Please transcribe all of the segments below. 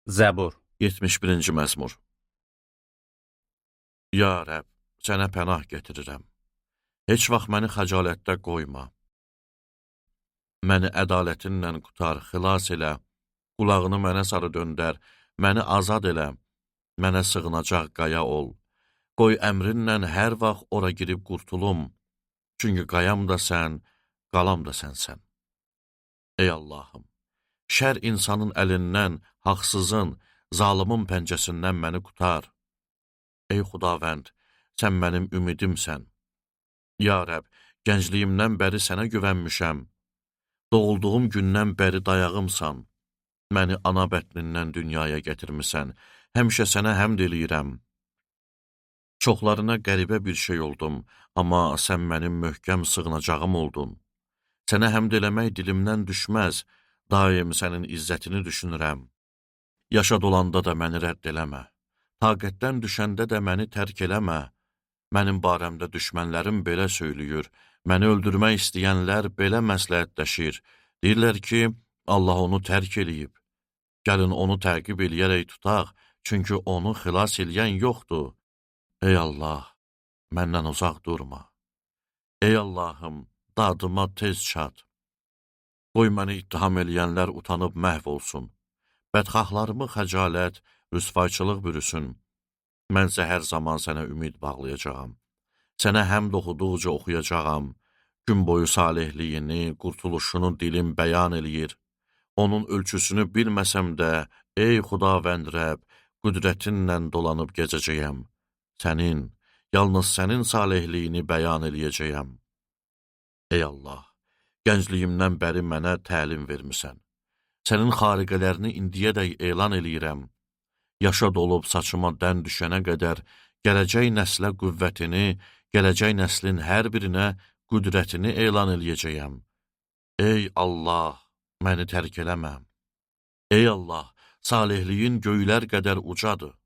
Zəbur 71-ci məzmur. Ya Rəbb, sənə pənah gətirirəm. Heç vaxt məni xəcalətdə qoyma. Məni ədalətinlə qutar, xilas elə. Qulağını mənə sarı döndər, məni azad elə. Mənə sığınacaq qaya ol. Qoy əmrinlə hər vaxt ora girib qurtulum. Çünki qayam da sən, qalam da sənsən. Ey Allahım, şər insanın əlindən, haqsızın, zalımın pəncəsindən məni qutar. Ey Xudavənd, sən mənim ümidimsən. Ya Rəbb, gəncliyimdən bəri sənə güvənmişəm. Doğulduğum gündən bəri dayağımsan. Məni ana bətnindən dünyaya gətirmisən. Həmişə sənə həmd eləyirəm. Çoxlarına qəribə bir şey oldum, amma sən mənim möhkəm sığınacağım oldun. Sənə həmd eləmək dilimdən düşməz, daim sənin izzətini düşünürəm. Yaşa dolanda da məni rədd eləmə. Taqətdən düşəndə də məni tərk eləmə. Mənim barəmdə düşmənlərim belə söylüyor. Məni öldürmək istəyənlər belə məsləhətləşir. Deyirlər ki, Allah onu tərk eləyib. Gəlin onu təqib eləyərək tutaq, çünki onu xilas eləyən yoxdur. Ey Allah, məndən uzaq durma. Ey Allahım, dadıma tez çat. Qoy məni ittiham eləyənlər utanıb məhv olsun. Bədxahlarımı xəcalət, rüsvayçılıq bürüsün. Mənsə hər zaman sənə ümid bağlayacağam. Sənə həmd oxuduqca oxuyacağam. Gün boyu salihliyini, qurtuluşunu dilim bəyan eləyir. Onun ölçüsünü bilməsəm də, ey Xudavənd Rəbb, qüdrətinlə dolanıb gezəcəyəm. Sənin, yalnız sənin salihliyini bəyan eləyəcəyəm. Ey Allah, gəncliyimdən bəri mənə təlim vermisən. Sənin xariqələrini indiyədək elan eləyirəm. Yaşa dolub saçıma dən düşənə qədər gələcək nəslə qüvvətini, gələcək nəslin hər birinə qüdrətini elan eləyəcəyəm. Ey Allah, məni tərk eləmə. Ey Allah, salihliyin göylər qədər ucadır.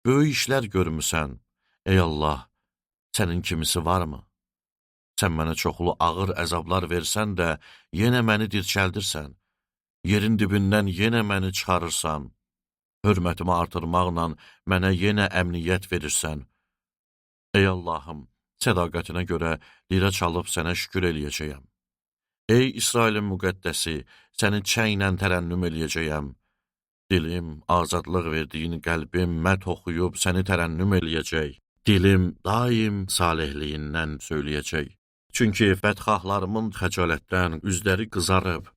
Böyük işlər görmüsən. Ey Allah, sənin kimisi varmı? Sən mənə çoxlu ağır əzablar versən də, yenə məni dirçəldirsən. Yerin dibindən yenə məni çıxarırsan. Hörmətimi artırmaqla mənə yenə əmniyyət verirsən. Ey Allahım, sədaqətinə görə lirə çalıb sənə şükür eləyəcəyəm. Ey İsrailin müqəddəsi, səni çəynlə tərənnüm eləyəcəyəm. Dilim, azadlıq verdiyin qəlbim mət oxuyub səni tərənnüm eləyəcək. Dilim daim salihliyindən söyləyəcək. Çünki bədxahlarımın xəcalətdən üzləri qızarıb,